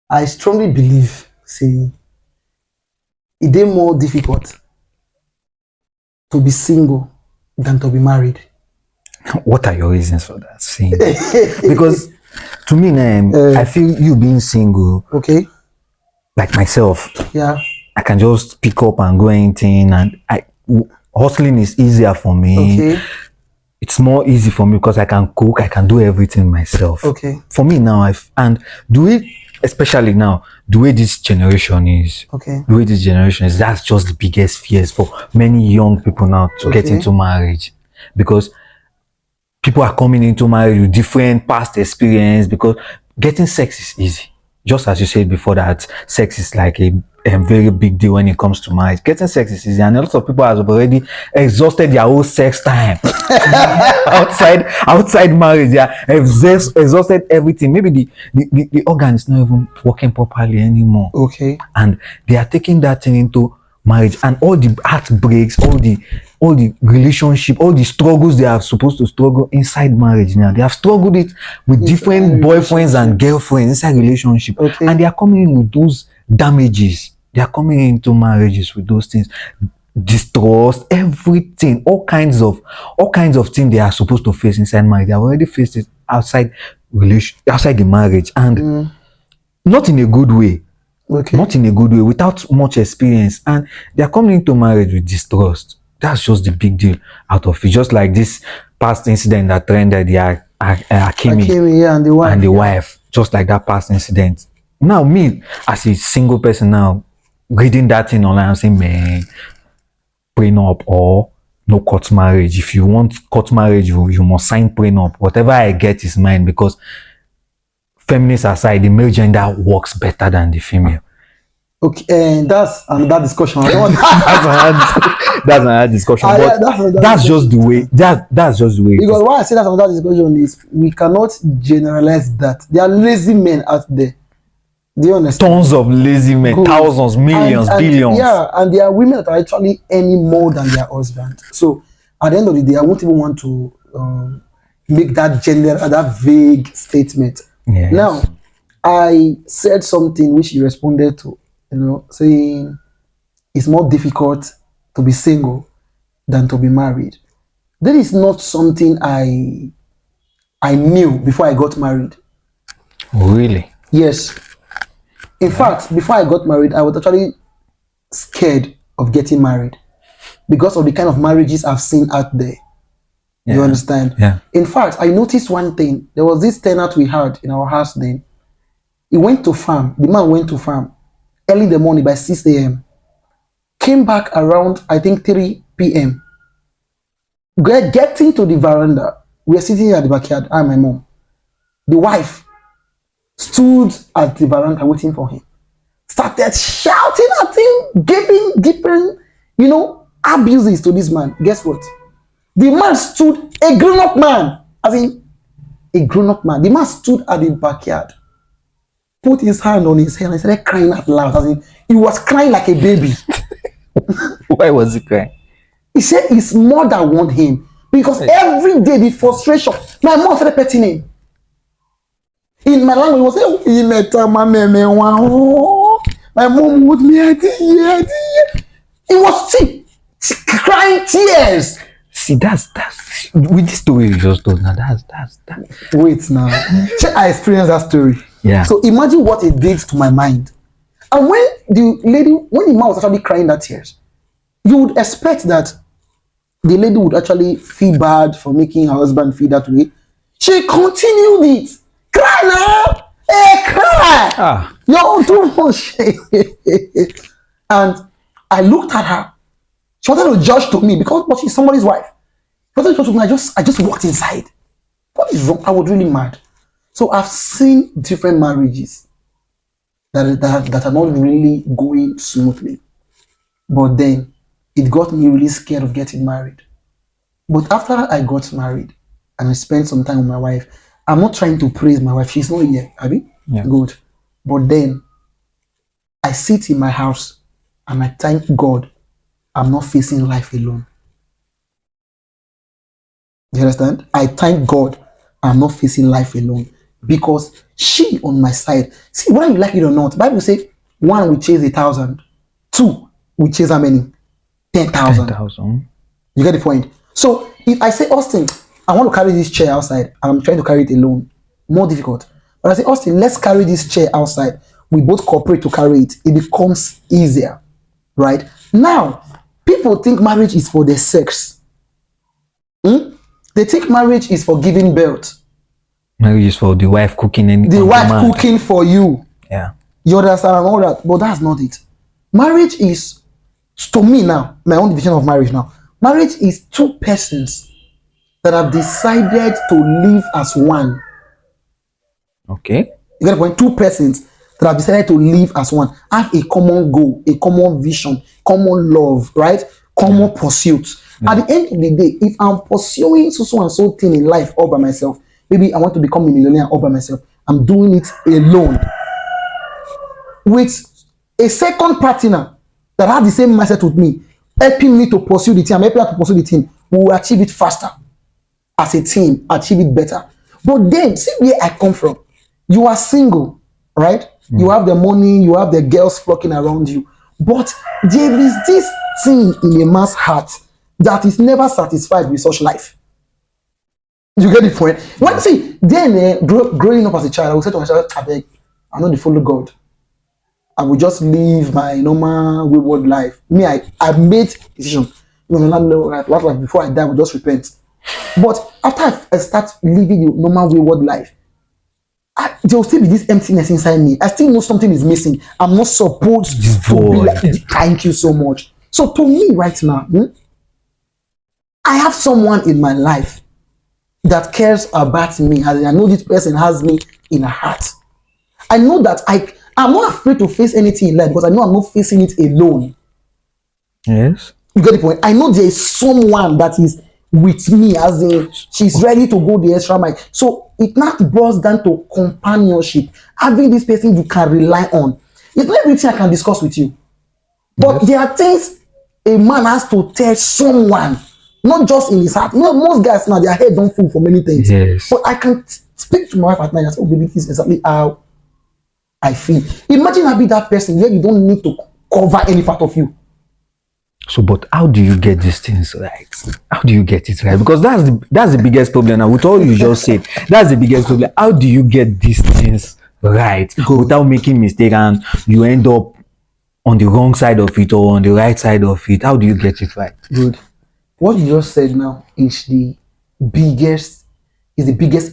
I strongly believe, say, it is more difficult to be single than to be married. What are your reasons for that? Saying because to me, I feel you being single, Okay. like myself, Yeah. I can just pick up and go anything, and hustling is easier for me. Okay. It's more easy for me because I can cook, I can do everything myself. Okay. For me now, and the way, especially now, the way this generation is, Okay. the way this generation is, that's just the biggest fears for many young people now to get into marriage, because people are coming into marriage with different past experience, because getting sex is easy. Just as you said before, that sex is like a very big deal when it comes to marriage. Getting sex is easy, and a lot of people have already exhausted their whole sex time outside marriage. They have exhausted everything. Maybe the organ is not even working properly anymore. Okay. And they are taking that thing into marriage, and all the heartbreaks, all the relationship, all the struggles they are supposed to struggle inside marriage now, they have struggled it with different boyfriends and girlfriends inside relationship. And they are coming in with those damages. They are coming into marriages with those things, distrust, everything, all kinds of things they are supposed to face inside marriage. They have already faced it outside the marriage, and not in a good way. Okay. Not in a good way, without much experience, and they are coming into marriage with distrust. That's just the big deal out of it. Just like this past incident that trended, the Akimi and the wife, just like that past incident. Now, me as a single person now, reading that thing online, I'm saying, man, prenup or no court marriage. If you want court marriage, you must sign prenup. Whatever I get is mine, because feminists aside, the male gender works better than the female. Okay, and that's another discussion. I don't want that's another discussion. But that's just the way. That's just the way. Because why I say that's another discussion is we cannot generalize that. There are lazy men out there. Do you understand? Tons of lazy men, thousands, millions, billions. Yeah, and there are women that are actually earning more than their husband. So at the end of the day, I won't even want to make that that vague statement. Yes. Now, I said something which you responded to, saying it's more difficult to be single than to be married. That is not something I knew before I got married. Really? Yes. In fact, before I got married, I was actually scared of getting married because of the kind of marriages I've seen out there. Yeah. You understand? Yeah. In fact, I noticed one thing. There was this tenant we had in our house then. He went to farm. The man went to farm early in the morning by 6 a.m. Came back around, I think, 3 p.m. Getting to the veranda, we were sitting at the backyard, I and my mom. The wife stood at the veranda waiting for him. Started shouting at him, giving different, abuses to this man. Guess what? The man stood, a grown-up man, as in a grown-up man. The man stood at the backyard, put his hand on his head and started crying out loud. As in, he was crying like a baby. Why was he crying? He said his mother warned him because every day the frustration. My mom started petting him. In my language, he was saying, my mom would me. He was crying tears. See, that's with this story you just told now. That's Wait now. I experienced that story. Yeah. So imagine what it did to my mind. And when the man was actually crying that tears, you would expect that the lady would actually feel bad for making her husband feel that way. She continued it. Cry now! Hey, cry! You're too much. And I looked at her. She wanted to judge to me but she's somebody's wife. She wanted to judge to me. I just walked inside. What is wrong? I was really mad. So I've seen different marriages that are not really going smoothly. But then it got me really scared of getting married. But after I got married and I spent some time with my wife, I'm not trying to praise my wife. She's not here, Abby. Yeah. Good. But then I sit in my house and I thank God I'm not facing life alone. You understand? I thank God I'm not facing life alone. because she on my side. See, whether you like it or not, Bible say one will chase 1,000, two will chase how many? 10,000. 10,000. You get the point? So if I say, Austin, I want to carry this chair outside and I'm trying to carry it alone, more difficult. But I say, Austin, let's carry this chair outside. We both cooperate to carry it. It becomes easier, right? Now, people think marriage is for the sex. They think marriage is for giving birth. Marriage is for the wife cooking and The wife cooking for you. Yeah. You understand and all that, but that's not it. Marriage is, to me now, my own division of marriage now. Marriage is two persons that have decided to live as one. Okay. You get the point? Two persons that have decided to live as one, have a common goal, a common vision, common love, right? Common pursuit. At the end of the day, if I'm pursuing so and so thing in life all by myself, maybe I want to become a millionaire all by myself, I'm doing it alone. With a second partner that has the same mindset with me, helping me to pursue the thing, I'm helping her to pursue the thing, we will achieve it faster. As a team, achieve it better. But then, see where I come from. You are single, right? You have the money, you have the girls flocking around you. But there is this thing in a man's heart that is never satisfied with such life. You get the point? When see, then growing up as a child, I would say to myself, I know the follow God. I will just live my normal wayward life. Me, I made decision. Like before I die, I will just repent. But after I start living the normal wayward life, there will still be this emptiness inside me. I still know something is missing. I'm not supposed to be like, thank you so much. So to me right now, I have someone in my life that cares about me. I know this person has me in her heart. I know that I'm not afraid to face anything in life because I know I'm not facing it alone. Yes. You get the point? I know there is someone that is with me, as in she's ready to go the extra mile. So it now boils down to companionship. Having this person you can rely on. It's not everything I can discuss with you. But there are things a man has to tell someone, not just in his heart. Most guys now, their head don't fool for many things. Yes. But I can speak to my wife at night and say, oh baby, this is exactly how I feel. Imagine I be that person where you don't need to cover any part of you. So, but how do you get these things right? How do you get it right? Because that's the biggest problem. Now, with all you just said, that's the biggest problem. How do you get these things right without making mistake and you end up on the wrong side of it or on the right side of it? How do you get it right? Good. What you just said now is the biggest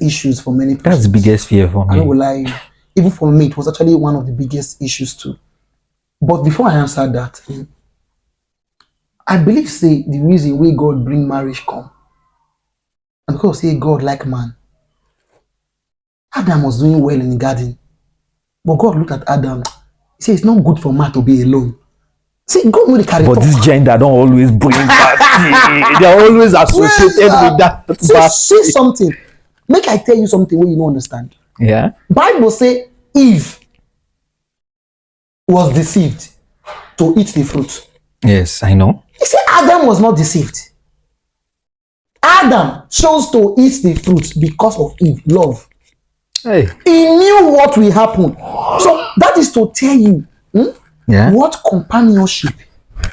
issues for many people. That's the biggest fear for me. I don't will lie. Even for me, it was actually one of the biggest issues too. But before I answer that, I believe say the reason why God bring marriage come, and because say God like man. Adam was doing well in the garden, but God looked at Adam. He said it's not good for man to be alone. See, God know the carry. But this gender don't always bring that. They are always associated with that. Say something. Make I tell you something where you don't understand. Yeah. Bible say Eve was deceived to eat the fruit. Yes, I know. He said Adam was not deceived. Adam chose to eat the fruit because of Eve, love. Hey. He knew what will happen. So that is to tell you what companionship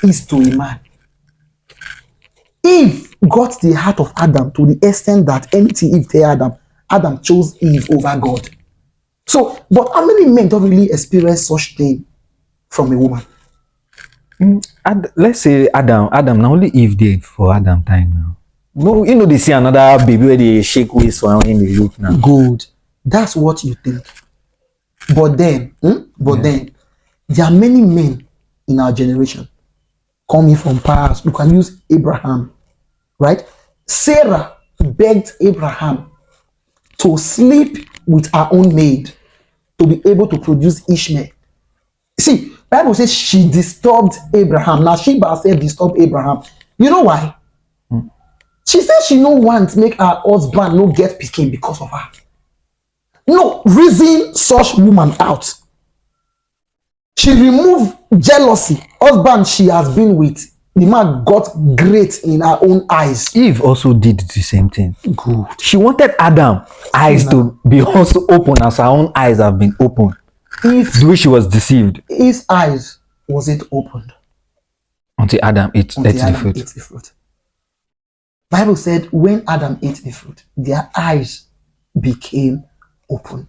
is to a man. Eve got the heart of Adam to the extent that anything Eve tell Adam chose Eve over God. So, but how many men don't really experience such thing from a woman? Let's say Adam now only Eve did for Adam time now. No, you know they see another baby where they shake waist for when they look now. Good. That's what you think. But then, then there are many men in our generation coming from past. You can use Abraham, right? Sarah begged Abraham to sleep with her own maid to be able to produce Ishmael. See, Bible says she disturbed Abraham. Now she by herself disturbed Abraham. You know why? She said she no want to make her husband no get pikin because of her. No, reason such woman out. She removed jealousy. Husband she has been with the man got great in her own eyes. Eve also did the same thing. Good. She wanted Adam eyes to be also open as her own eyes have been opened. If The way she was deceived his eyes wasn't opened until Adam ate until the Adam fruit. ate the fruit. Bible said when Adam ate the fruit, their eyes became open.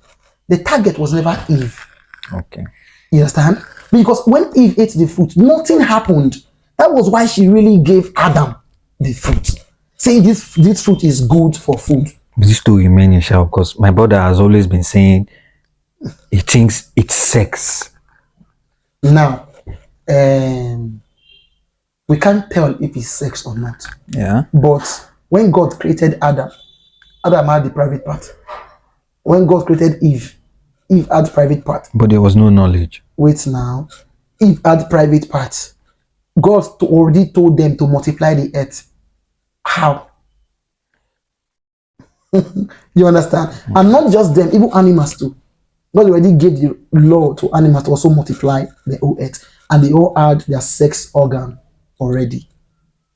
The target was never Eve. Okay. You understand? Because when Eve ate the fruit, nothing happened. That was why she really gave Adam the fruit, saying this fruit is good for food. This to remain in shall, because my brother has always been saying he thinks it's sex. Now, we can't tell if it's sex or not. Yeah. But when God created Adam had the private part. When God created Eve had private part. But there was no knowledge. Wait now. Eve had private parts. God already told them to multiply the earth. How? You understand? And not just them, even animals too. God already gave the law to animals to also multiply the whole earth. And they all had their sex organ already.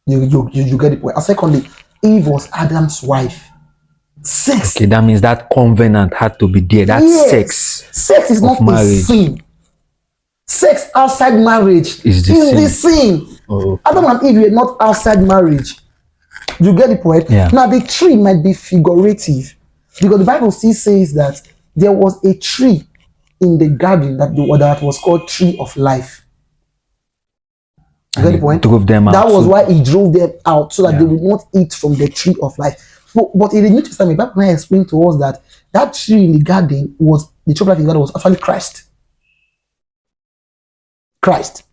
You get the point. And secondly, Eve was Adam's wife. Sex. Okay, that means that covenant had to be there. That's Yes. sex. Sex is not a marriage. sin. Sex outside marriage Is the sin. Oh. Adam and Eve were not outside marriage. You get the point? Yeah. Now the tree might be figurative because the Bible still says that there was a tree in the garden that was called tree of life. You get the point? Drove them out. That was why he drove them out so that Yeah. they would not eat from the tree of life. But in the New Testament, Bible now explained to us that tree in the garden was the tree of life in the garden was actually Christ. Christ,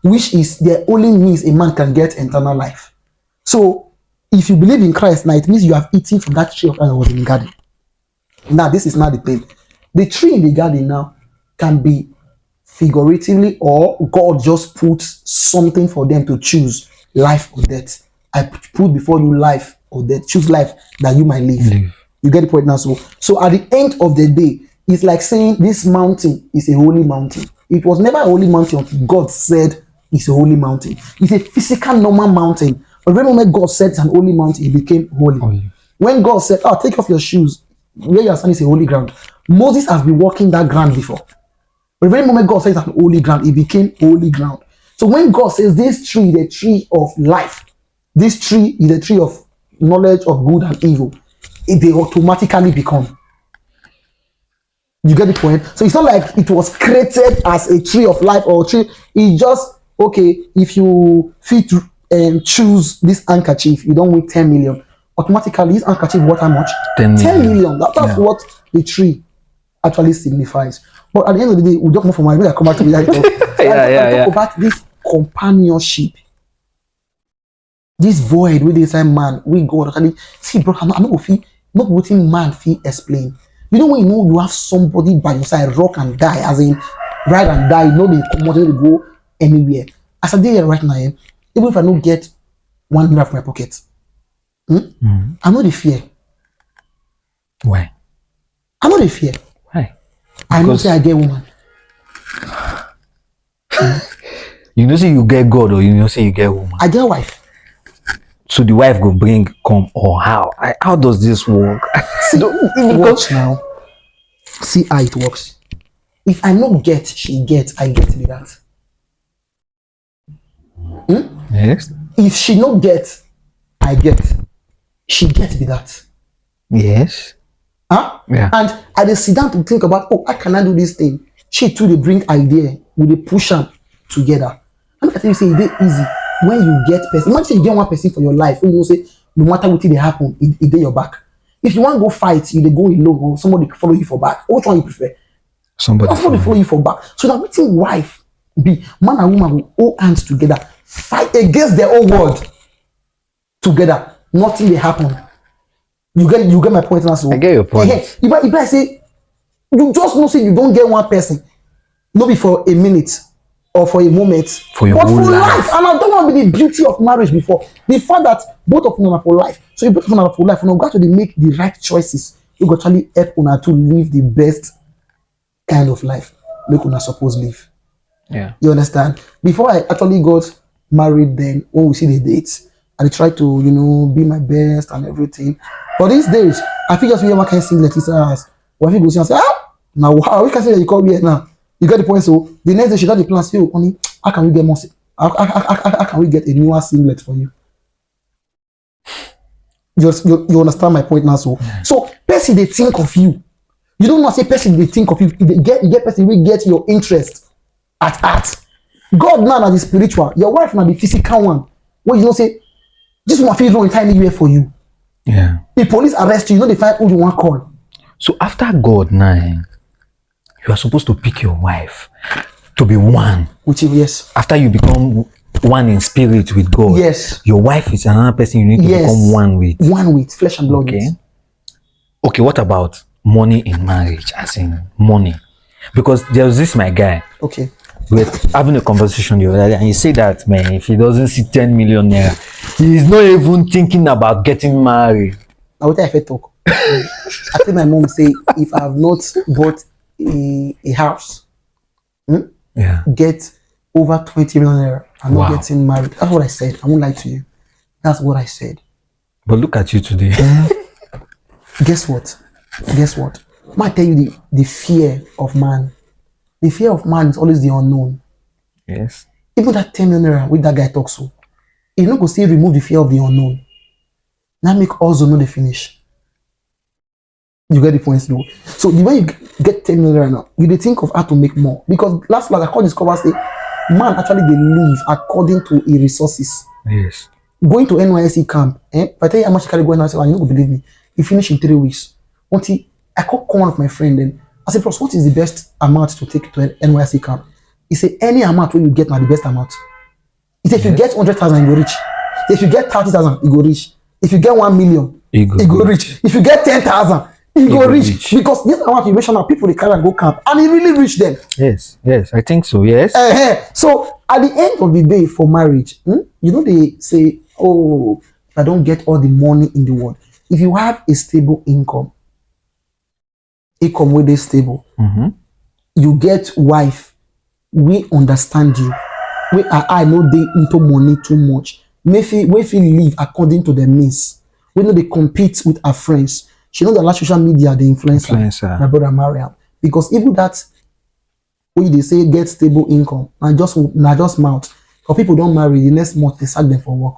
which is the only means a man can get eternal life. So, if you believe in Christ now, it means you have eaten from that tree of life that was in the garden. Now, this is not the thing. The tree in the garden now can be figuratively, or God just puts something for them to choose, life or death. I put before you life or death. Choose life that you might live. You get the point now? So at the end of the day, it's like saying this mountain is a holy mountain. It was never a holy mountain until God said it's a holy mountain. It's a physical, normal mountain. But when moment God said it's an holy mountain, it became holy. When God said, "Oh, take off your shoes," where you are standing is a holy ground. Moses has been walking that ground before. But the very moment God says it's an holy ground, it became holy ground. So when God says this tree, the tree of life, this tree is a tree of knowledge of good and evil, they automatically become. You get the point? So it's not like it was created as a tree of life or a tree. It just, okay, if you fit choose this handkerchief, you don't win 10 million. Automatically, this handkerchief worth how much? 10 million. That's what the actually signifies. But at the end of the day, we don't move from my come back to the talk about this companionship. This void with this man, we go actually see, bro. I'm not feel not waiting man feel explain. You know when you know you have somebody by your side, rock and die, as in ride and die, you know they come out, they go anywhere. As I dey here right now, even if I don't get $1 from my pocket, I'm not the fear. Why? I'm not the fear. Why? I know say I get woman. You know say you get God, or you know say you get woman. I get wife. So the wife go bring come, or how? How does this work? See, watch now. See how it works. If I not get, she get, I get me that. Yes. If she not get, I get. She get me that. Yes. Huh? Yeah. And I dey sit down to think about, oh, how can I do this thing? She too, they bring idea, we dey push them together. And I tell you, say it dey easy when you get person. Imagine you get one person for your life, you know, say no matter what they happen, it dey your back. If you want to go fight, you dey go alone, or somebody follow you for back. Which one you prefer? Somebody follow you for back. So that wetin wife be, man and woman will hold hands together, fight against their own world together. Nothing will happen. You get my point now. So I get your point. If I say you just know say you don't get one person, not be for a minute or for a moment, for your but whole for life. And I don't want to be the beauty of marriage before the fact that both of them are for life. So you both of them are for life, and you got to make the right choices. You got to actually help una to live the best kind of life make una suppose live. Yeah. You understand? Before I actually got married then when we see the dates. I dey try to, be my best and everything. But these days, I feel just we ever can singlet his ass. Or if you go see and say, now how we can say that you come here now? You get the point. So the next day she got the plan. Say, oh, honey, how can we get more? How can we get a newer singlet for you? You understand my point now? So person they think of you. You don't know say person they think of you. You get person will get your interest at heart. God now na the spiritual. Your wife na the physical one. When you don't say this one feel wrong anywhere for you. Yeah. If police arrest you, they find who you want call. So after God now, you are supposed to pick your wife to be one. Which is yes. After you become one in spirit with God. Yes. Your wife is another person you need to become one with. One with flesh and blood. Okay. Okay, what about money in marriage? As in money. Because there was this my guy. Okay. We were having a conversation the other day, and he said that, man, if he doesn't see 10 million naira, he's not even thinking about getting married. Now what if I talk? I think my mom say if I have not bought a house, get over 20 million naira, I'm not getting married. That's what I said. I won't lie to you. That's what I said. But look at you today. Guess what? I might tell you the fear of man. The fear of man is always the unknown. Yes. Even that 10 million naira with that guy talks so, you not go still remove the fear of the unknown. Now make also know the finish. You get the points though. So the way you get 10 million naira now, you dey think of how to make more. Because last I call discover say man actually they live according to his resources. Yes. Going to NYSC camp, if I tell you how much you carry going, I say, you don't believe me. You finish in 3 weeks. Until I call one of my friend then. I said, Bros, what is the best amount to take to an NYSC camp? He said, any amount when you get now the best amount. He said, if you get 100,000, you go reach. If you get 30,000, you go reach. If you get 1 million, you go reach. If you get 10,000, you go reach. Because this amount you mention now, people they carry and go camp, and it really reach them. Yes, I think so. Yes. So at the end of the day for marriage, they say, oh, if I don't get all the money in the world, if you have a stable income where they stable, you get wife, we understand you. I know they into money too much. We feel live according to their means. We know they compete with our friends. She know that last social media they influence my brother Mariam. Because even that when they say get stable income, and just mouth. Because people don't marry, the next month they sack them for work.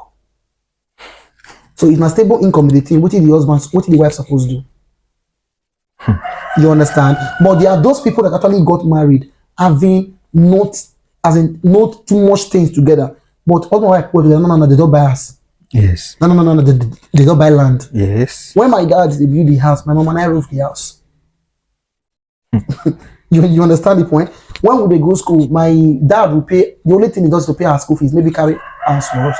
So if not stable income the thing, what is the husband, what is the wife supposed to do? You understand? But there are those people that actually got married having not too much things together. But all my wife, no, they don't buy us. Yes. No, they don't buy land. Yes. When my dad they build the house, my mom and I roof the house. You understand the point? When we go school, my dad will pay. The only thing he does to pay our school fees, maybe carry house for us,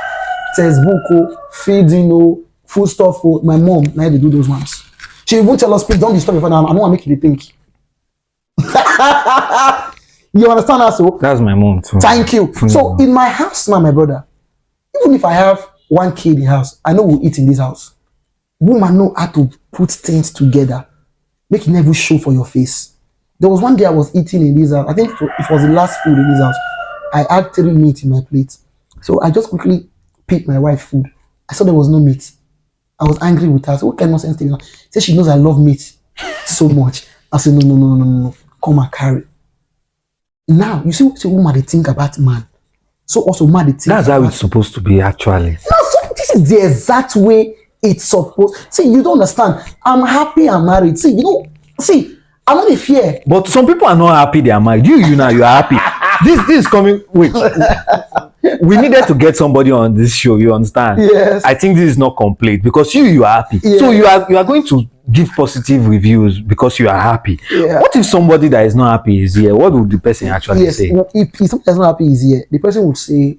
textbook, feeding, food stuff. My mom, now they do those ones. She even tell us, please don't disturb me for now. I don't want to make you think. You understand that? So that's my mom too. Thank you. So in my house now, my brother, even if I have 1 kid in the house, I know we'll eat in this house. Woman know how to put things together, make it never show for your face. There was one day I was eating in this house. I think it was the last food in this house. I had 3 meat in my plate, so I just quickly picked my wife's food. I saw there was no meat. I was angry with her. So what kind of nonsense thing? She said she knows I love meat so much. I said no. Come and carry. Now you see what woman they think about man. So also man they think. That's how it's supposed to be actually. No, so this is the exact way it's supposed. See, you don't understand. I'm happy I'm married. See, I'm not a fear. But some people are not happy they are married. You now you are happy. This is coming. Wait. We needed to get somebody on this show. You understand? Yes. I think this is not complete because you are happy. Yeah. So you are going to give positive reviews because you are happy. Yeah. What if somebody that is not happy is here? What would the person actually say? If somebody that's not happy is here, the person would say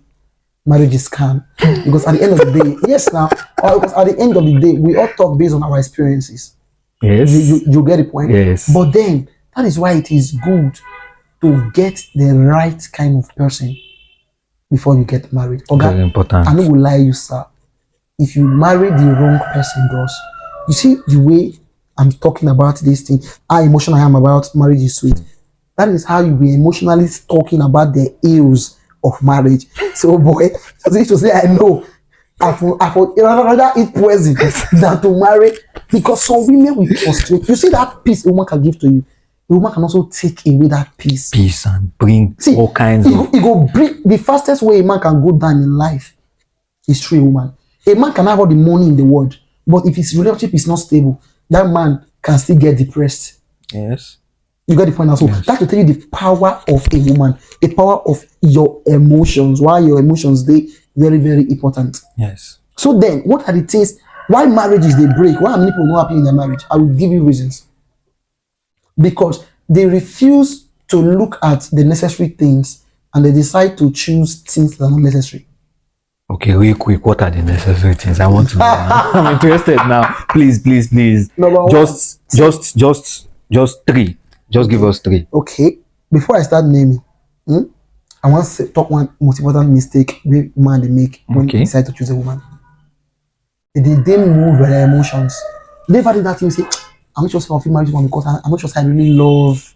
marriage is scam. Because at the end of the day, because at the end of the day, we all talk based on our experiences. Yes. You get the point? Yes. But then that is why it is good to get the right kind of person before you get married. Okay? Very important. I no go lie you, sir. If you marry the wrong person, bros, you see the way I'm talking about this thing, how emotional I am about marriage is sweet. That is how you be emotionally talking about the ills of marriage. So boy, so you should say I know. I would rather eat poison than to marry, because some women will frustrate. You see that peace a woman can give to you, a woman can also take away that peace. Peace and bring all kinds of. It go bring the fastest way a man can go down in life is through a woman. A man can have all the money in the world, but if his relationship is not stable, that man can still get depressed. Yes. You got the point now. So that will tell you the power of a woman, the power of your emotions. Why your emotions they very, very important. Yes. So then, what are the things? Why marriages they break? Why are many people not happy in their marriage? I will give you reasons. Because they refuse to look at the necessary things and they decide to choose things that are not necessary. Okay, real quick, what are the necessary things? I want to know now. I'm interested now. Please. Number Just three. Just give us three. Okay. Before I start naming, I want to talk one most important mistake the man they make when they decide to choose a woman. They move with their emotions. They value that thing, say, I'm not sure if I feel married to one because I'm not sure if I really love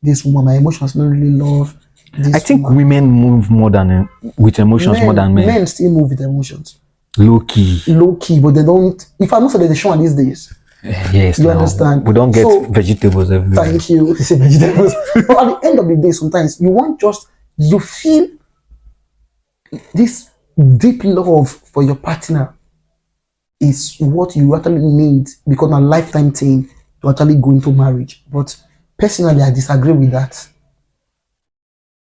this woman. My emotions don't really love this I think woman. women move more than with emotions more than men. Men still move with emotions. Low key, but they don't. If I'm not sure they're showing these days. Yes, you understand. We don't get vegetables everywhere. Thank you. You say vegetables. But at the end of the day, sometimes you feel this deep love for your partner is what you actually need, because a lifetime thing to actually go into marriage. But personally, I disagree with that.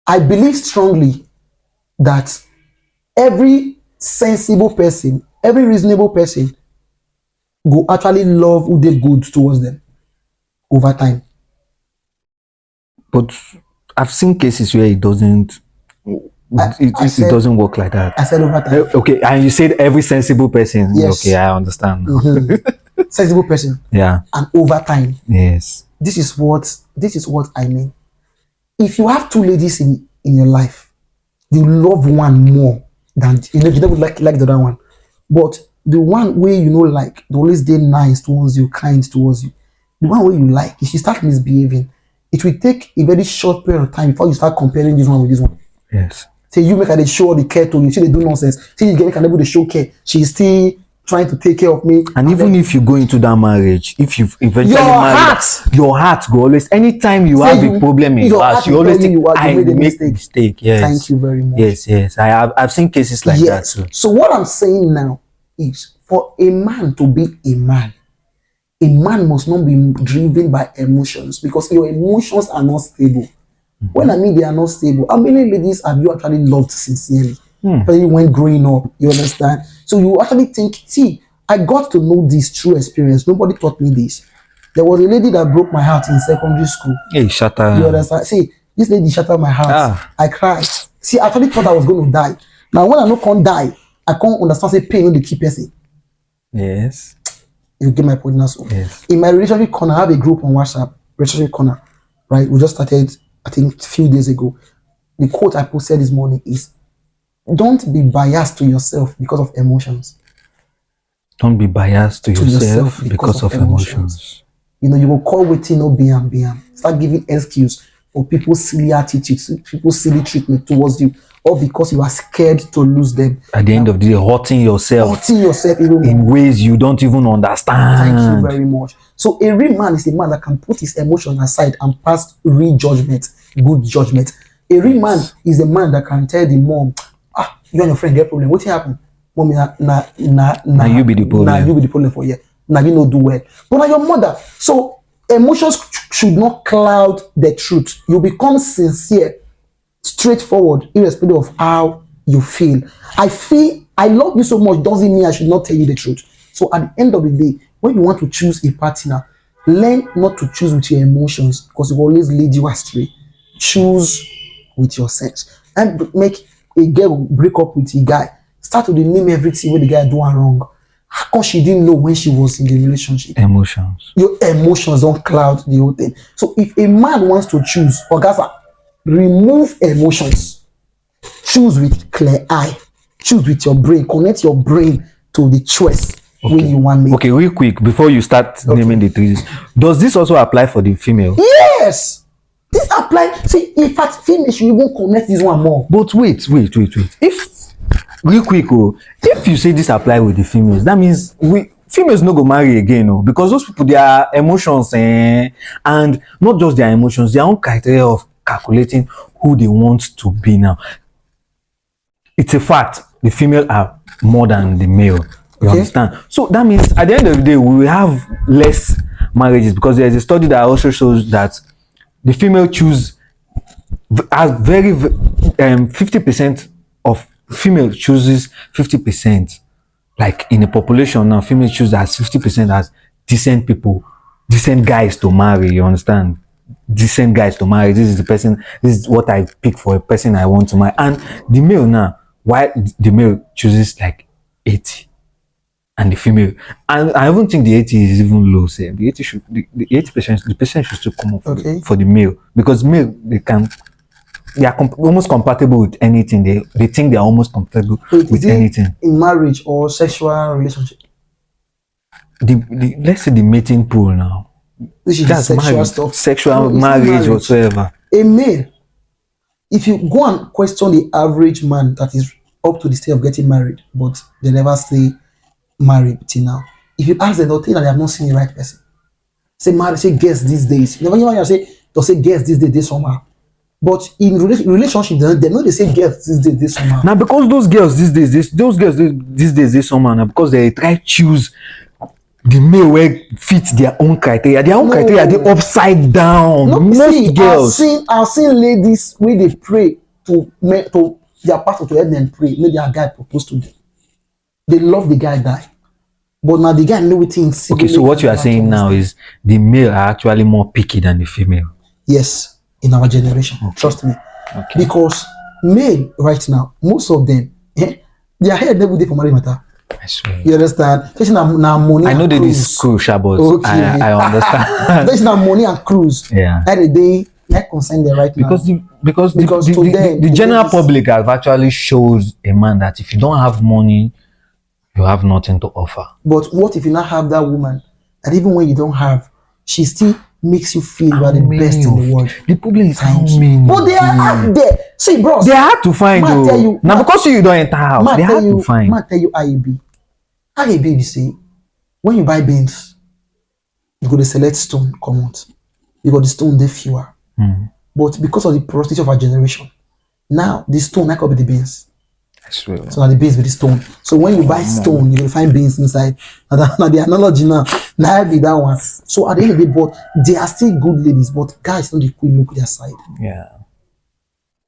I believe strongly that every sensible person, every reasonable person go actually love who they good towards them over time. But I've seen cases where it doesn't. It doesn't work like that. I said over time. Okay, and you said every sensible person. Yes. Okay, I understand. Sensible person. Yeah. And over time. Yes. This is what I mean. If you have two ladies in your life, you love one more than you don't like the other one. But the one way like they always stay nice towards you, kind towards you. The one way you like, if you start misbehaving, it will take a very short period of time before you start comparing this one with this one. Yes. Say you make her they show the care to you, see they do nonsense. See you get able to show care. She's still trying to take care of me. And even if you go into that marriage, if you eventually your heart go always. Anytime you have a problem in your heart, you always think I made a mistake. Yes. Thank you very much. Yes. I've seen cases like that too. So what I'm saying now is, for a man to be a man must not be driven by emotions, because your emotions are not stable. When I mean they are not stable, how many ladies have you actually loved sincerely? Especially when growing up, you understand? So you actually think, see, I got to know this through experience. Nobody taught me this. There was a lady that broke my heart in secondary school. Hey, shatter. You understand? See, this lady shattered my heart. I cried. See, I actually thought I was going to die. Now, when I no can't die, I can't understand, say, pain on the key person. Yes. You get my point now. So, yes. In my relationship corner, I have a group on WhatsApp, relationship corner, right? We just started, I think, a few days ago. The quote I posted this morning is, don't be biased to yourself because of emotions. Don't be biased to yourself because of emotions. You will call waiting no BM. Start giving excuse for people's silly attitudes, people's silly treatment towards you, or because you are scared to lose them. At the end of the day, hurting yourself even in ways you don't even understand. Thank you very much. So a real man is a man that can put his emotions aside and pass real judgment, good judgment. A real man is a man that can tell the mom, you and your friend get problem. What happened? Mommy, now you be the problem. Now you be the problem for you. Now you don't do well. But now your mother. So emotions should not cloud the truth. You become sincere, straightforward, irrespective of how you feel. I love you so much doesn't mean I should not tell you the truth. So at the end of the day, when you want to choose a partner, learn not to choose with your emotions, because it will always lead you astray. Choose with your sense. And make a girl break up with a guy, start to name everything where the guy doing wrong. How come she didn't know when she was in the relationship? Emotions. Your emotions don't cloud the whole thing. So if a man wants to choose, Orgasa, remove emotions. Choose with clear eye. Choose with your brain. Connect your brain to the choice where you want me. Okay, real quick, before you start naming the trees, does this also apply for the female? Yes. This apply. See, in fact, females should even connect this one more. But wait. If real quick, if you say this apply with the females, that means females no go marry again, because those people, their emotions, and not just their emotions, their own criteria of calculating who they want to be now. It's a fact the female are more than the male. You understand? So that means at the end of the day, we will have less marriages, because there's a study that also shows that the female choose as 50% of female chooses 50%. Like in a population now, females choose as 50% as decent people, decent guys to marry. You understand? Decent guys to marry. This is the person. This is what I pick for a person I want to marry. And the male now, why the male chooses like 80, and the female, and I even think the 80 is even low. Say the 80 should, the 80%, the percent should still come up for the male, because male they are almost compatible with anything. They think they are almost compatible with anything in marriage or sexual relationship. Let's say the mating pool now. This is sexual marriage, stuff. sexual marriage whatsoever. A male, if you go and question the average man that is up to the stage of getting married, but they never stay married till now. If you ask them, they'll think that they have not seen the right person. Say marriage, say guess these days. Never you say they'll say guess these days, this summer. But in relationship, they know they say girls these days, this summer. Now because those girls these days, this summer, now because they try to choose the male where fits their own criteria. Their own criteria, they upside down. No, most see, girls. I've seen ladies where they pray to their pastor to help them pray. Maybe a guy proposed to them. They love the guy die. But now the guy know things. Okay, so what you are saying now is the male are actually more picky than the female. Yes, in our generation. Okay. Trust me. Okay. Because men right now, most of them, they are here every day for marriage matter. I swear. You understand? Now money. I know they is cruise, but okay. I understand. There's now money and cruise. Yeah. Every day, not concerned there right because now. Because the general public have actually shows a man that if you don't have money, you have nothing to offer. But what if you not have that woman, and even when you don't have, she still makes you feel you are the best in the world? The problem is how many. But they are out there. See, bros. They are hard to find. Now because you don't enter house, they hard to find. Man, tell you how you be. How you be, you see, when you buy beans, you go to select stone, come out. You got the stone, they fewer. But because of the prosperity of our generation, now the stone might be the beans. I swear. So now the beans with the stone. So when you buy stone, you will find beans inside. Now the analogy now be that one. So at the end of the day, but they are still good ladies, but guys don't quick look their side. Yeah.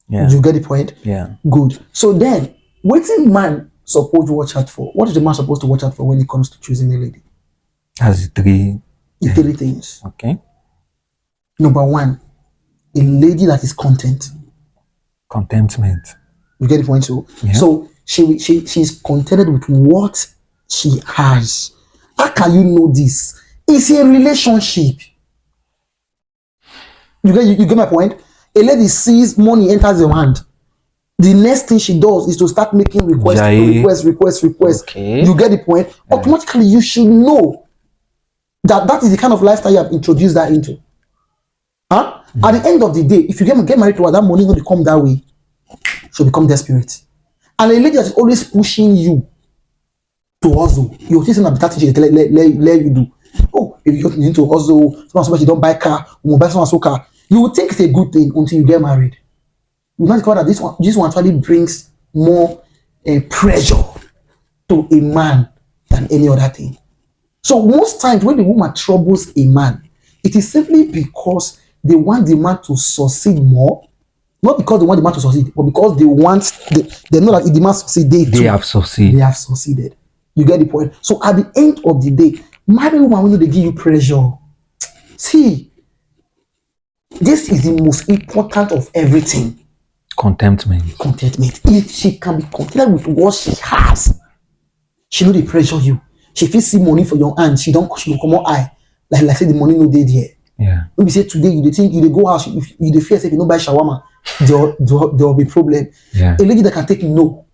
You get the point? Yeah. Good. So then, waiting man supposed to watch out for? What is the man supposed to watch out for when it comes to choosing a lady? That's the three things. Okay. Number one, a lady that is content. Contentment. You get the point? So, yeah. So she's contented with what she has. How can you know this? It's a relationship. You get my point? A lady sees money enters your hand. The next thing she does is to start making requests. Okay. You get the point? Yeah. Automatically, you should know that is the kind of lifestyle you have introduced that into. Huh? At the end of the day, if you get married to her, that money is going to come that way. She'll become desperate. And a lady that is always pushing you to hustle, you're thinking about that thing let you do. Oh, if you need to hustle, somebody don't buy car, buy someone's car. You would think it's a good thing until you get married. You might discover that this one actually brings more pressure to a man than any other thing. So most times when the woman troubles a man, it is simply because they want the man to succeed more. Not because they want the man to succeed, but because they know that if the man succeeds, they have succeeded. They have succeeded. You get the point? So at the end of the day, married woman will they give you pressure. See, this is the most important of everything. Contentment. If she can be contented with what she has, she know they pressure you. She feels see money for your hand. She will come out high. Like say the money no dey there. Yeah. When we say today you think you go out, if you fear if you don't buy shawarma, there will be problem. Yeah. A lady that can take no.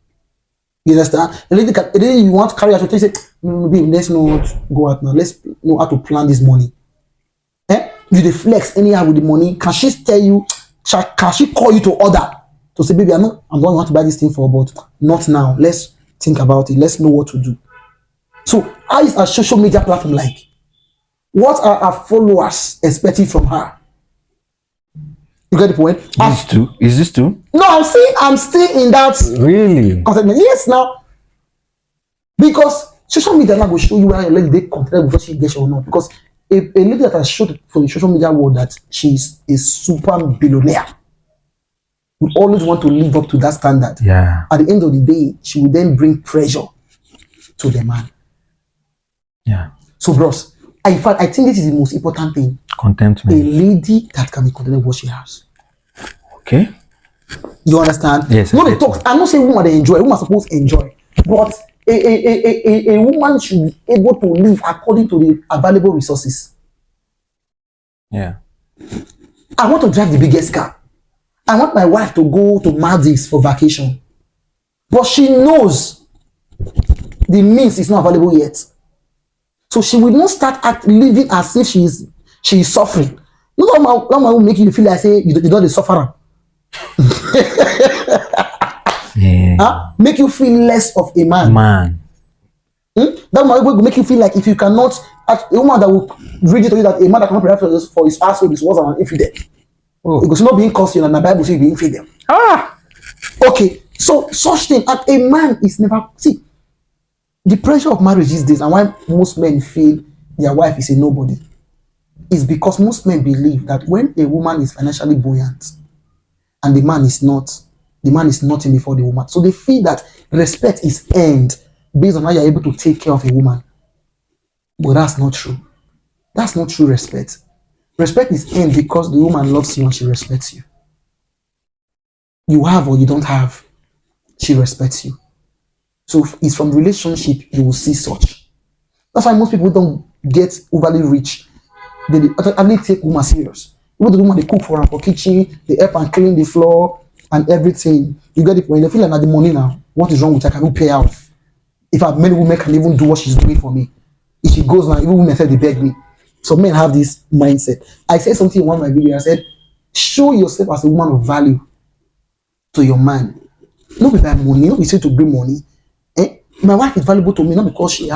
You understand? A lady you want to carry out, you say, no, babe, let's not go out now. Let's know how to plan this money. You dey flex anyhow with the money. Can she tell you? Can she call you to order to say, baby, I'm going to want to buy this thing for, but not now. Let's think about it. Let's know what to do. So, how is a social media platform like? What are our followers expecting from her? You get the point? Is this too? No, I'm still in that concept. Yes, now. Because social media now will show you where your lady they compare with what she gets or not. Because a lady that has showed for the social media world that she's a super billionaire would always want to live up to that standard. Yeah. At the end of the day, she will then bring pressure to the man. Yeah. So, bros, in fact, I think this is the most important thing. Contentment. A lady that can be contented with what she has. Okay. You understand? Yes. When they talk, I'm not saying woman they enjoy. Woman supposed to enjoy, but a woman should be able to live according to the available resources. Yeah. I want to drive the biggest car. I want my wife to go to Maldives for vacation, but she knows the means is not available yet. So she will not start living as if she is suffering. No, that man will make you feel like say you don't suffer. Yeah. Make you feel less of a man. That man will make you feel like if you cannot, a woman that will read it to you that a man that cannot provide for his household is worse than an infidel. Oh. Because not being cursed in the Bible says being infidel. Okay, so such thing, and a man is never see the pressure of marriage these days, and why most men feel their wife is a nobody, is because most men believe that when a woman is financially buoyant and the man is nothing before the woman. So they feel that respect is earned based on how you're able to take care of a woman. But that's not true. That's not true respect. Respect is earned because the woman loves you and she respects you. You have or you don't have, she respects you. So it's from relationship you will see such. That's why most people don't get overly rich. They only take woman serious. Even the woman they cook for her for kitchen, they help and clean the floor and everything. You get it when they feel like the money now. What is wrong with her? Can you pay off? In fact, many women can even do what she's doing for me. If she goes now, even women say they beg me. So men have this mindset. I said something in one of my videos. I said, show yourself as a woman of value to your man. Not with that money, not with say to bring money. My wife is valuable to me not because she's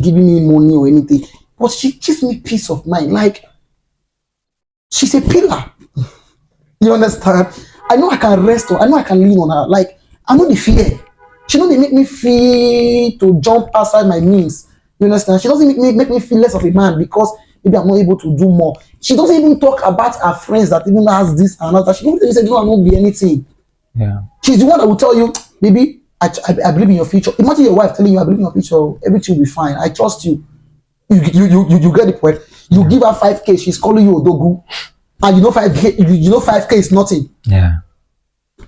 giving me money or anything, but she gives me peace of mind. Like she's a pillar. You understand? I know I can rest on. I know I can lean on her. Like I know the fear. She don't make me feel to jump outside my means. You understand? She doesn't make me feel less of a man because maybe I'm not able to do more. She doesn't even talk about her friends that even has this and that. She don't even say, no, I won't be anything. Yeah. She's the one that will tell you, baby, I believe in your future. Imagine your wife telling you, I believe in your future, everything will be fine. I trust you. You get the point. You give her 5K, she's calling you Odogu. And you know 5K is nothing. Yeah.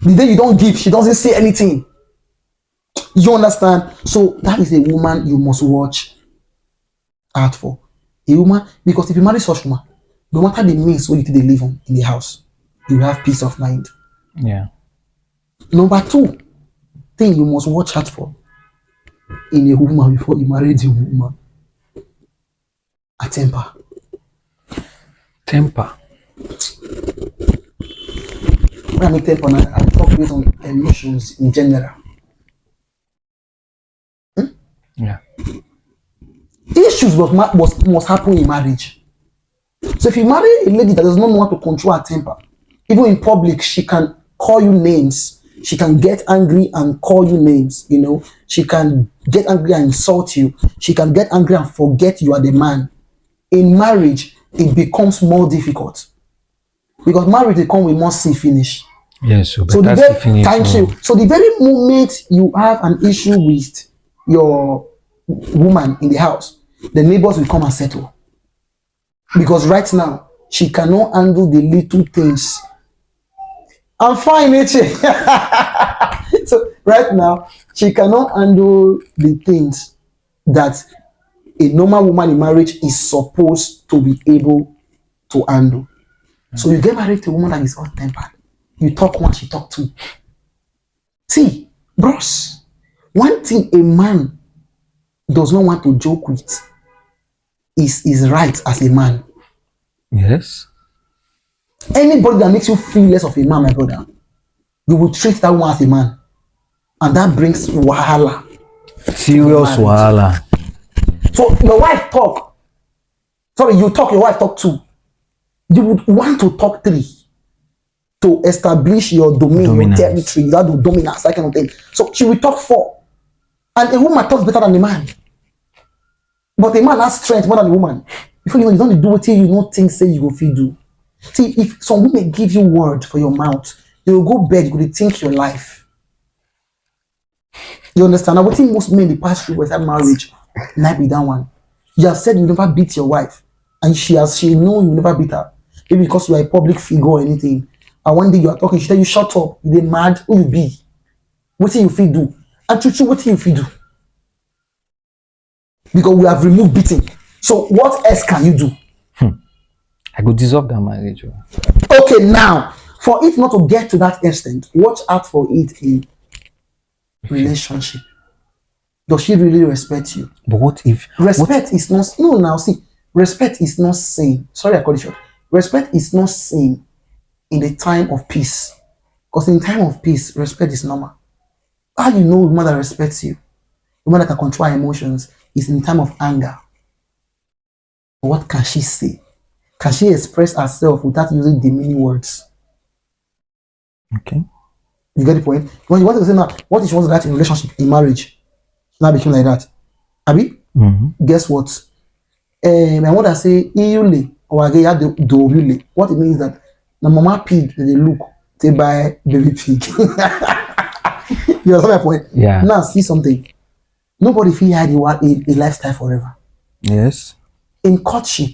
The day you don't give, she doesn't say anything. You understand? So that is a woman you must watch out for. A woman, because if you marry such woman, no matter the means what you live on in the house, you have peace of mind. Yeah. Number 2 thing you must watch out for in a woman before you marry the woman: a temper. Temper. When I mean temper, I talk based on emotions in general. Yeah. Issues must happen in marriage. So if you marry a lady that does not know how to control her temper, even in public, she can call you names. She can get angry and call you names. You know, she can get angry and insult you. She can get angry and forget you are the man. In marriage, it becomes more difficult because marriage they come with more see finish. Yes. So the very thank you. So the very moment you have an issue with your woman in the house, the neighbors will come and settle. Because right now, she cannot handle the little things. I'm fine, Eche. So right now, she cannot handle the things that a normal woman in marriage is supposed to be able to handle. So you get married to a woman that is hot-tempered. You talk one, she talk two. See, bros, one thing a man does not want to joke with is right as a man. Yes. Anybody that makes you feel less of a man, my brother, you will treat that one as a man. And that brings wahala. Serious wahala. So your wife talk. Sorry, you talk, your wife talk too. You would want to talk three to establish your domain, your territory, that the dominance, that kind of thing. So she will talk four. And a woman talks better than a man. But a man has strength more than a woman. Before you know, you don't do what you don't think say you go feel do. See, if some women give you word for your mouth, you will go bed, you will think your life. You understand? Now, what think most men they pass through without marriage, might be that one. You have said you never beat your wife, and she know you never beat her. Maybe because you are a public figure or anything. And one day you are talking, she tell you shut up, you dey mad, who you be? What you feel do? And true, what you feel do? Because we have removed beating. So what else can you do? I could dissolve that marriage. Okay, now, for it not to get to that extent, watch out for it in relationship. Does she really respect you? But what if respect is not no now see respect is not same. Sorry, I call it short. Respect is not same in the time of peace. Because in time of peace, respect is normal. How you know a woman that respects you, a woman that can control her emotions, is in time of anger. What can she say? Can she express herself without using demeaning words? Okay. You get the point? When you want to say now, what if she wants that in relationship, in marriage? Now became like that. Abi? Guess what? My mother say, Iyule, or I get do really. What it means that the mama pig, they look, they buy baby pig. You understand my point? Yeah. Now see something. Nobody feel had a lifestyle forever. Yes. In courtship.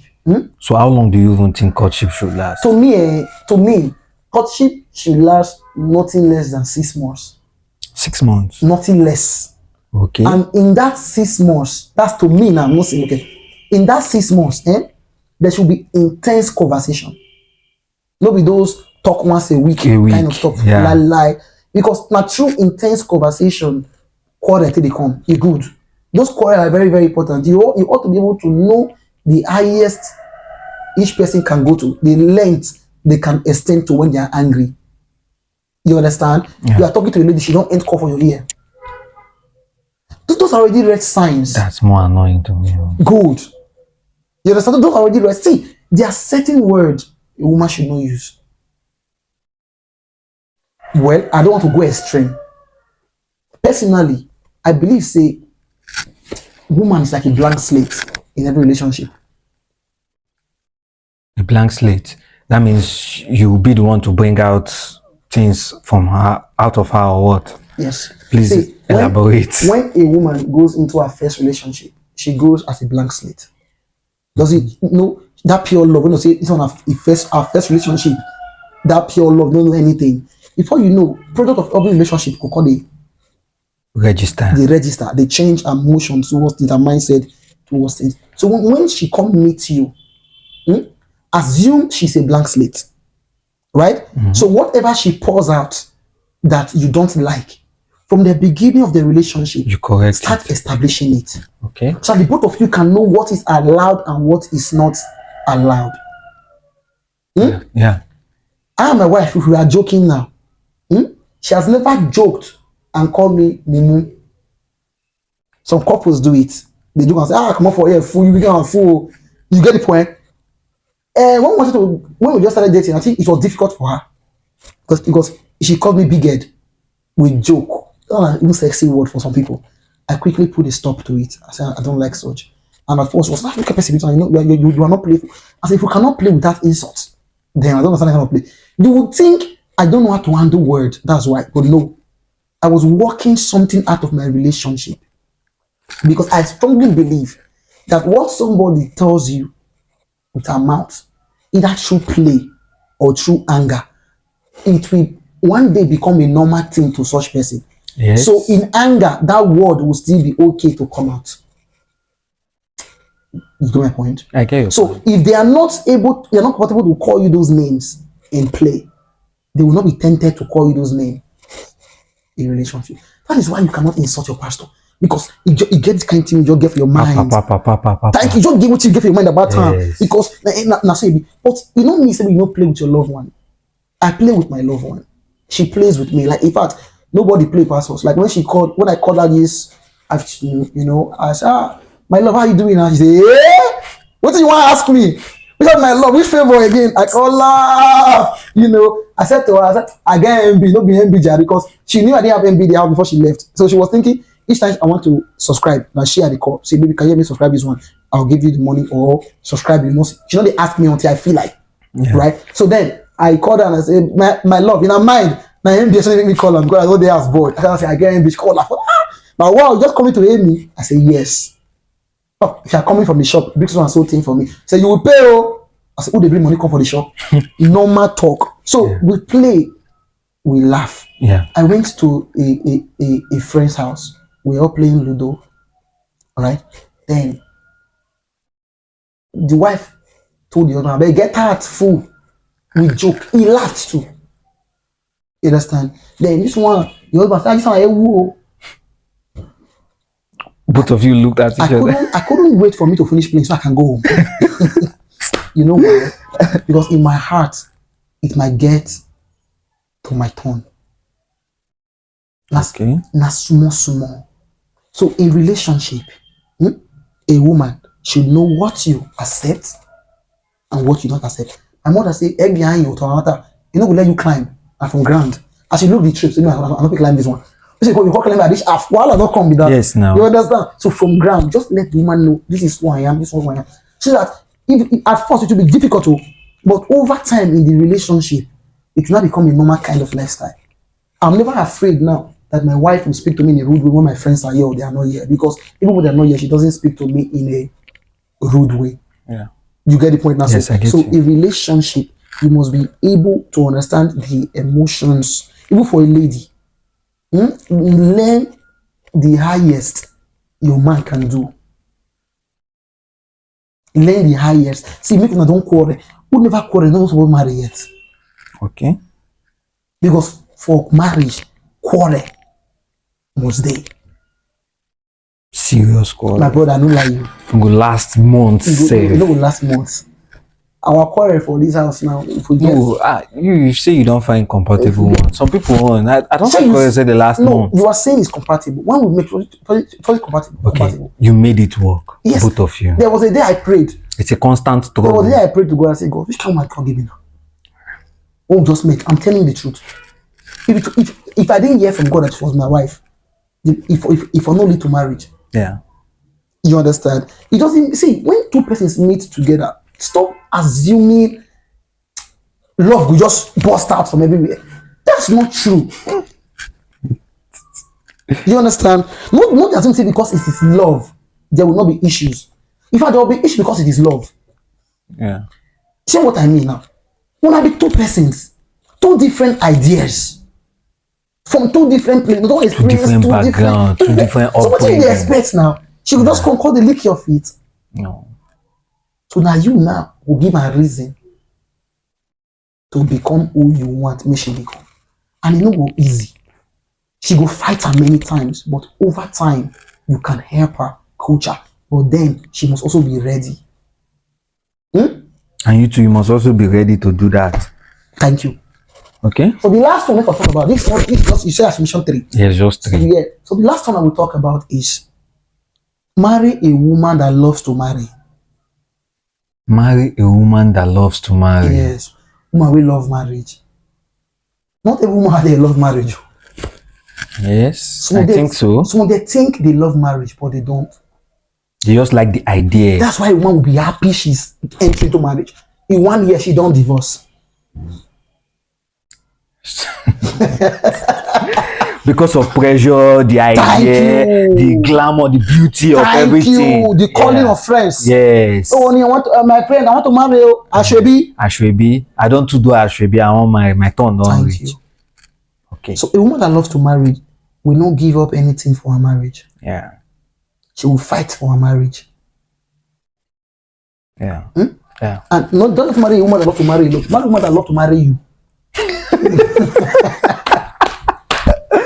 So how long do you even think courtship should last? To me, courtship should last nothing less than 6 months. 6 months. Nothing less. Okay. And in that 6 months, that's to me now, I'm not saying okay. In that 6 months, there should be intense conversation. Not be those talk once a week kind of stuff. Yeah. Lie. Because now true intense conversation, quarrel till they come, is good. Those quarrels are very, very important. You ought to be able to know the highest each person can go to, the length they can extend to when they are angry. You understand? Yeah. You are talking to a lady, she don't end call for your ear. Those are already red signs. That's more annoying to me. Good. You understand? Those are already red. See, there are certain words a woman should not use. Well, I don't want to go extreme. Personally, I believe, say, woman is like a blank slate in every relationship. A blank slate. That means you'll be the one to bring out things from her, out of her, or what? Yes. Please see, elaborate. When a woman goes into her first relationship, she goes as a blank slate. Does it know that pure love? When you say it's on our first relationship, that pure love, don't know anything. Before you know, product of every relationship could call the register. They register. They change her emotion towards it, her mindset towards it. So when she come meet you, assume she's a blank slate, right? So whatever she pours out that you don't like, from the beginning of the relationship, you correct start establishing it. Okay. So the both of you can know what is allowed and what is not allowed. Yeah. I and my wife, if we are joking now, she has never joked and called me Mimu. Some couples do it. They joke and say, come on for here, fool, you become a fool. You get the point? When we just started dating, I think it was difficult for her. Because she called me big head with joke. Even sexy word for some people. I quickly put a stop to it. I said, I don't like such. And at first, she was like, look at person, you are not playful. I said, if you cannot play without insult, then I don't understand how to play. You would think I don't know how to handle words. That's why. But no. I was working something out of my relationship. Because I strongly believe that what somebody tells you with her mouth, either through play or through anger, it will one day become a normal thing to such person. Yes. So in anger, that word will still be okay to come out. You get my point? I get you. So if they are not comfortable to call you those names in play, they will not be tempted to call you those names in relationship. That is why you cannot insult your pastor. because you get this kind of thing you just get for your mind. Thank you, just get what you get for your mind about time. Because now say, but you know me, say you don't play with your loved one. I play with my loved one. She plays with me. Like in fact, nobody play past us. Like when I called her this afternoon, you know, I said, my love, how you doing? And she said, yeah. What do you want to ask me? Which my love, which favor again? I call laugh. You know, I said to her, I get MB, not be MB Jar, because she knew I didn't have MB there before she left. So she was thinking, each time I want to subscribe, now she had the call. Say, baby, can you help me subscribe this one? I'll give you the money or subscribe. You know, they ask me until I feel like, right? So then I called her and I said, my love, in her mind, now MB so make me call her because I know they are bored. I said, I get MB, she call her. Now, wow, you just coming to hear me? I said, yes. Oh, if you are coming from the shop, bring so and so thing for me. Say, you will pay, oh. I said, oh, they bring money, come for the shop. Normal talk. So we play, we laugh. Yeah. I went to a friend's house. We were all playing Ludo. All right. Then the wife told the other one, get her at full. We joke. He laughed too. You understand? Then this one, the husband said, I just want to woo. Both of you looked at each other. I couldn't wait for me to finish playing so I can go home. You know why? Because in my heart, it might get to my turn. Okay. Na small. So in relationship, a woman should know what you accept and what you not accept. My mother say, "Egg behind you, you know, we let you climb and from ground." As you look the trips, you know, I'm not climb this one. You say, you can't climb this half. While I don't come with that. Yes, now. You understand? So from ground, just let the woman know this is who I am, this is who I am. So that if at first it will be difficult to, but over time in the relationship, it will not become a normal kind of lifestyle. I'm never afraid now that my wife will speak to me in a rude way when my friends are here or they are not here. Because even when they are not here, she doesn't speak to me in a rude way. Yeah. You get the point now? Yes, I get so you. a relationship, you must be able to understand the emotions. Even for a lady, learn the highest your man can do. Learn the highest. See, make una don't quarrel. Who never quarrel, no one marry yet. Okay. Because for marriage, quarrel was there. Serious quarrel. My brother, I don't like you. Go last month. You know, last month. Our quarrel for this house now. If we get, No, you say you don't find compatible one. Some people want. I don't think quarrel say the last month. You are saying it's compatible. When we make it compatible. Okay, compatible. you made it work. Yes. Both of you. There was a day I prayed. It's a constant struggle. There was a day I prayed to God and said, God, which time I can't give me now? Oh, just met. I'm telling you the truth. If I didn't hear from God that she was my wife, if I not lead to marriage, yeah, you understand? It doesn't see when two persons meet together. Stop assuming love will just burst out from everywhere. That's not true. You understand? Not assume say because it is love, there will not be issues. In fact, there will be issues because it is love. Yeah. See what I mean now? When I be two persons, two different ideas, from two different places, two different backgrounds, two different upbringing. So what do you expect now? She will just come call the lick your feet. No. So now you now will give her a reason to become who you want me she become. And it no go easy. She go fight her many times, but over time, you can help her, coach her. But then she must also be ready. And you too, you must also be ready to do that. Thank you. Okay. So the last one we talk about this just you say as mission 3. Yes, just 3. So, yeah. So the last one I will talk about is marry a woman that loves to marry. Marry a woman that loves to marry. Yes. Woman we love marriage. Not every woman they love marriage. Yes, I think so. So they think they love marriage, but they don't. They just like the idea. That's why a woman will be happy she's entering into marriage. In 1 year, she don't divorce. Because of pressure, the idea, the glamour, the beauty of everything. Thank you. The calling of friends. Yes. Oh, I want to, my friend, I want to marry you. Ashwebi. Ashwebi. I don't do Ashwebi. I want my turn don't reach. You. Okay. So a woman that loves to marry will not give up anything for her marriage. Yeah. She will fight for her marriage. Yeah. Yeah. And don't marry a woman that loves to marry you. Marry a woman that loves to marry you.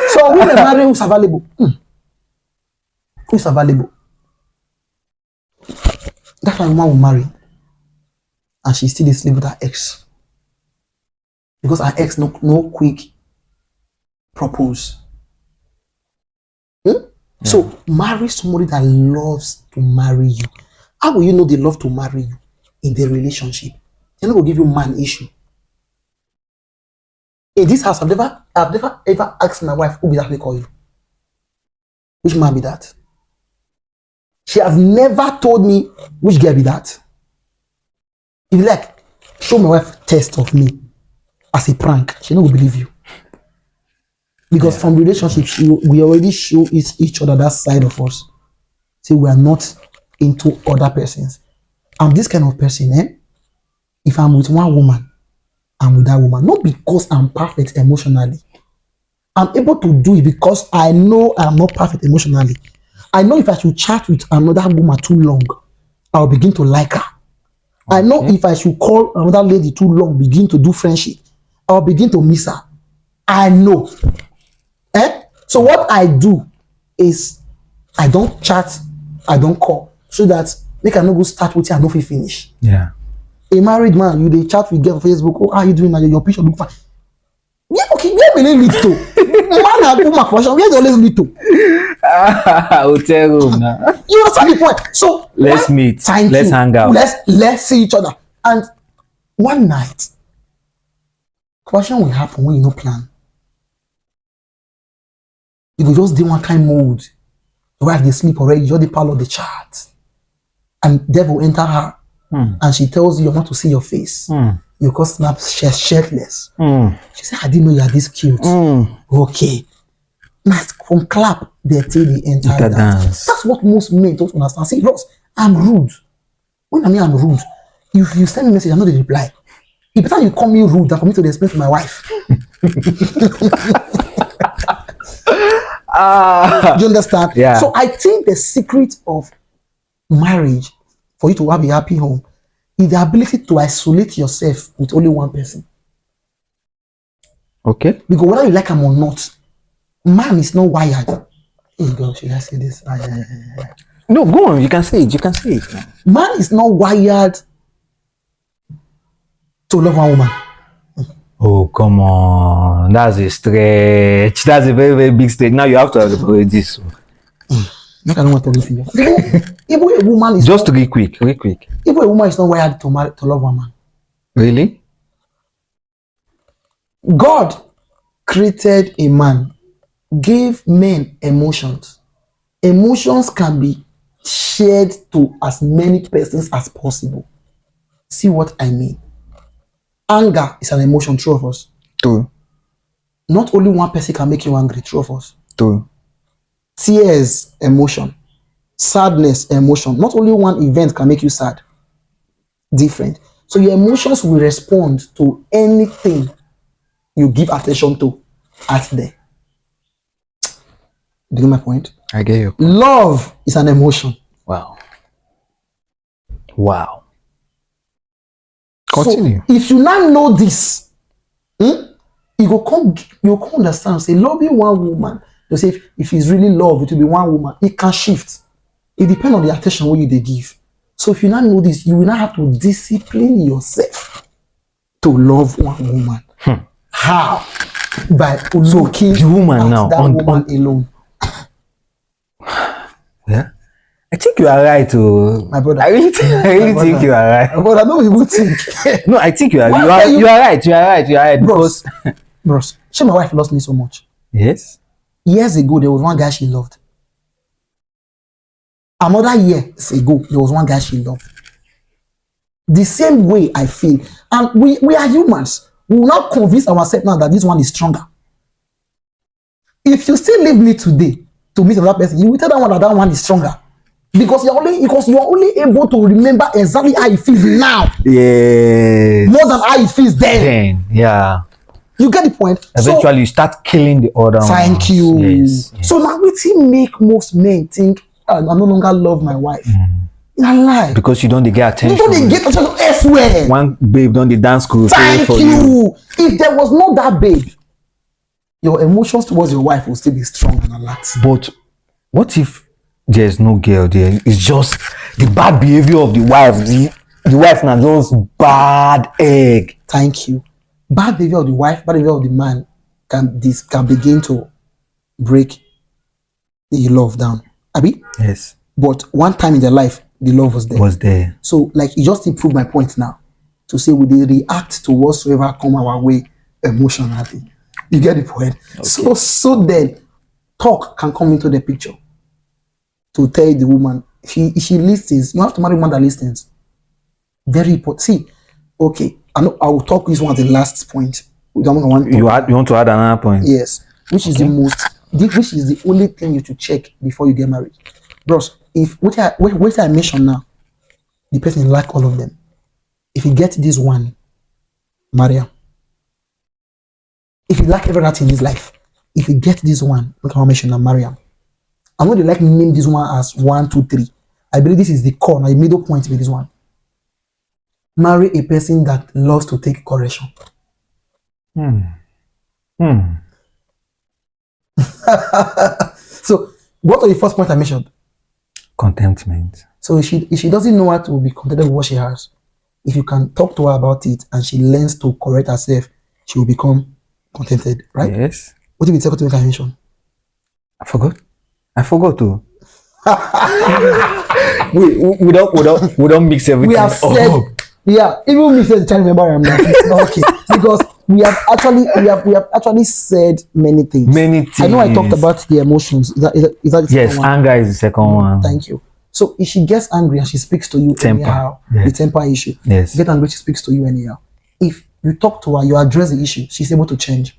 So women marry who's available. who is available. That's why a woman will marry and she still sleep with her ex. Because her ex no quick propose. So marry somebody that loves to marry you. How will you know they love to marry you in the relationship? They're not gonna give you man issue. In this house, I've never ever asked my wife who be that we call you. Which man be that? She has never told me which girl be that. If you like, show my wife test of me as a prank, she no will believe you. Because from relationships, we already show each other that side of us. See, we are not into other persons. I'm this kind of person, if I'm with one woman, I'm with that woman. Not because I'm perfect emotionally. I'm able to do it because I know I'm not perfect emotionally. I know if I should chat with another woman too long, I'll begin to like her. Okay. I know if I should call another lady too long, begin to do friendship, I'll begin to miss her. I know. So what I do is I don't chat, I don't call, so that they can not go start with you and not finish. Yeah. A married man, they chat with girl on Facebook. Oh, how are you doing? Your picture look fine. Yeah, okay, where will they lead to? Man and woman question, where do they always lead to? Hotel room now. You understand the point? So let's meet. Let's hang out. Let's see each other. And one night, question will happen when you no plan. You go just do one kind mode. The wife they sleep already, you just the pile of the chat. And devil enter her. And she tells you want to see your face. You go snap shirtless. She said, I didn't know you are this cute. Okay. Now from clap, they tell the entire dance. That's what most men don't understand. Say, Ross, I'm rude. When I mean I'm rude, if you send me a message, I know the reply. It's better you call me rude than for me to explain to my wife. Do you understand? Yeah. So I think the secret of marriage for you to have a happy home is the ability to isolate yourself with only one person. Okay. Because whether you like him or not, man is not wired. Hey God, should I say this? No, go on. You can say it. You can say it. Man is not wired to love one woman. Oh, come on. That's a stretch. That's a very, very big stretch. Now you have to elaborate this. I don't want to listen to you. Even a woman is just real quick. Even a woman is not wired to love one man. Really? God created a man, gave men emotions. Emotions can be shared to as many persons as possible. See what I mean? Anger is an emotion, true of us. True. Not only one person can make you angry, true of us. True. Tears, emotion. Sadness, emotion. Not only one event can make you sad. Different. So your emotions will respond to anything you give attention to out there. Do you get my point? I get you. Love is an emotion. Wow. Continue. So if you now know this, you come understand. Say loving one woman. You say if it's really love, it will be one woman. It can shift. It depends on the attention what they give. So if you now know this, you will not have to discipline yourself to love one woman. How? By looking the woman at now that woman alone. Yeah. I think you are right, my brother. I really think you are right. But I know you would think. No, I think you are. You are right. Bros, bros. She, my wife lost me so much. Yes. Years ago, there was one guy she loved. Another years ago, there was one guy she loved. The same way I feel, and we are humans. We will not convince ourselves now that this one is stronger. If you still leave me today to meet another person, you will tell that one is stronger. Because you're only able to remember exactly how it feels now. Yeah. More than how it feels then. Yeah. You get the point? Eventually, you start killing the other one. Thank you. Yes. So now it make most men think I no longer love my wife. I lie. Because you don't get attention. You don't get attention elsewhere. One babe don't dance crew. Thank you. If there was not that babe, your emotions towards your wife will still be strong and alert. But what if there's no girl there. It's just the bad behavior of the wife. The wife now just bad egg. Thank you. Bad behavior of the wife, bad behavior of the man can begin to break the love down. Abi? Yes. But one time in their life, the love was there. So, like, you just improved my point now to say we they react to whatsoever come our way emotionally. You get the point? Okay. So then talk can come into the picture to tell the woman if she listens. You have to marry a woman that listens. Very important. See, okay, I know I will talk this one at the last point. You want to add another point? Yes, which is which is the only thing you should check before you get married, bros. If what I mention now, the person like all of them. If you get this one, marry her. If you like everything in his life, if you get this one, look how I mention now, marry her. I'm not like name this one as 1, 2, 3. I believe this is the core. Now, the middle point with this one. Marry a person that loves to take correction. So, what was the first point I mentioned? Contentment. So if she doesn't know how to be contented with what she has, if you can talk to her about it and she learns to correct herself, she will become contented, right? Yes. What did the second thing I mentioned? I forgot to. we don't mix everything. We have said, even me said, trying to remember I'm not okay, because we have actually said many things. I know I talked about the emotions. Is that the yes, one? Anger is the second one. Thank you. So if she gets angry and she speaks to you anyhow, the temper issue. Yes. Get angry, she speaks to you anyhow. If you talk to her, you address the issue, she's able to change.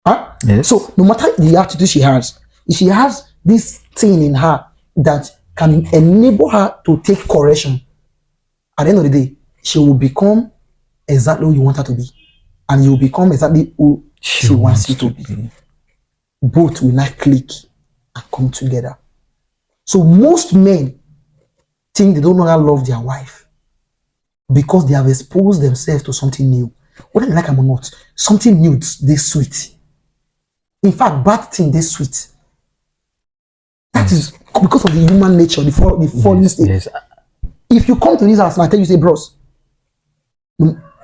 Huh? Yes. So no matter the attitude she has, if she has this thing in her that can enable her to take correction, at the end of the day, she will become exactly who you want her to be. And you will become exactly who she wants you to be. Both will not click and come together. So most men think they don't know how to love their wife because they have exposed themselves to something new. Whether they like them or not, something new, they sweet. In fact, bad thing, they sweet. That is because of the human nature, the fallen state. Yes. If you come to this house and I tell you, say, bros,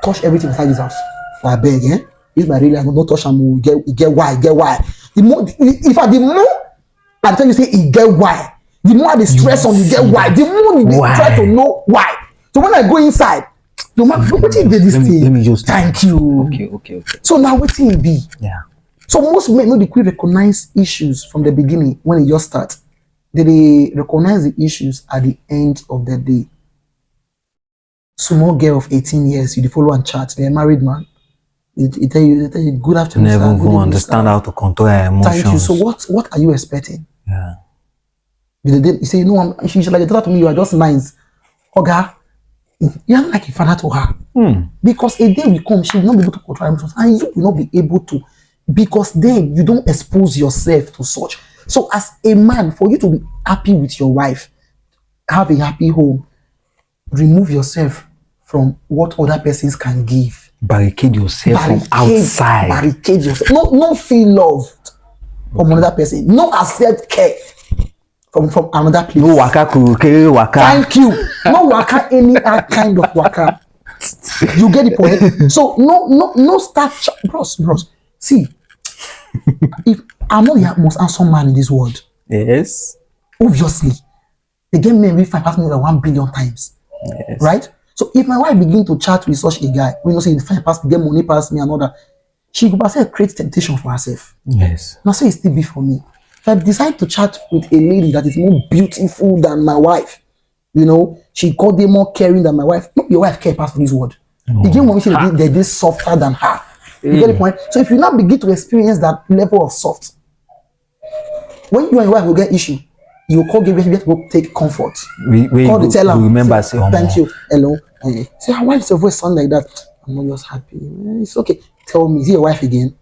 touch everything inside this house. I beg, eh? This my really, don't touch them. Get why. The more, in fact, the more I tell you, say, get why. The more the stress on you get why. The more you try to know why. So when I go inside, no matter what you did this thing. Let me just thank you. Okay. So now what will it be? Yeah. So most men know they quick recognize issues from the beginning when it just starts. They recognize the issues at the end of the day. Small girl of 18 years, you follow and chat, they're a married man. They tell you good afternoon. Never go understand how to control her emotions. Thank you. So what are you expecting? Yeah. You say, she's like, talk to me, you are just nice. Oga, you are like a father to her. Because a day will come, she will not be able to control her emotions, and you will not be able to, because then you don't expose yourself to such. So as a man, for you to be happy with your wife, have a happy home, remove yourself from what other persons can give. Barricade yourself from outside. Barricade yourself. No feel loved from another person. No accept care from another place. No waka. Thank you. No waka any kind of waka. You get the point? So no start bros. See, if I'm not the most handsome man in this world. Yes. Obviously. They get men with 5 million 1 billion times. Yes. Right? So if my wife begin to chat with such a guy, we know say the fine pass, get money past me and all that, she could herself create temptation for herself. Yes. Now say it still be for me. If I decide to chat with a lady that is more beautiful than my wife, she called them more caring than my wife. No, your wife care past this word. The game woman say they're this softer than her. You get the point? So if you now begin to experience that level of soft, when you and your wife will get issue, you call Gabriel to go take comfort. Call the teller. Remember, say, thank you. Hello. Say, why is your voice sound like that? I'm not just happy. It's okay. Tell me, is it your wife again?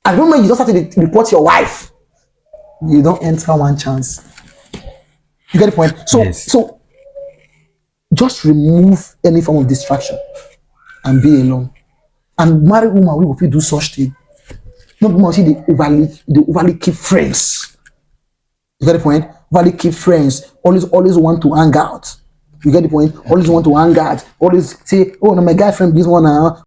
And when you just have to report your wife, you don't enter one chance. You get the point? So just remove any form of distraction and be alone. And married woman, we will do such thing. Not much. They overly keep friends. You get the point? Overly keep friends. Always want to hang out. You get the point? Always want to hang out. Always say, oh, no, my guy friend, this one now.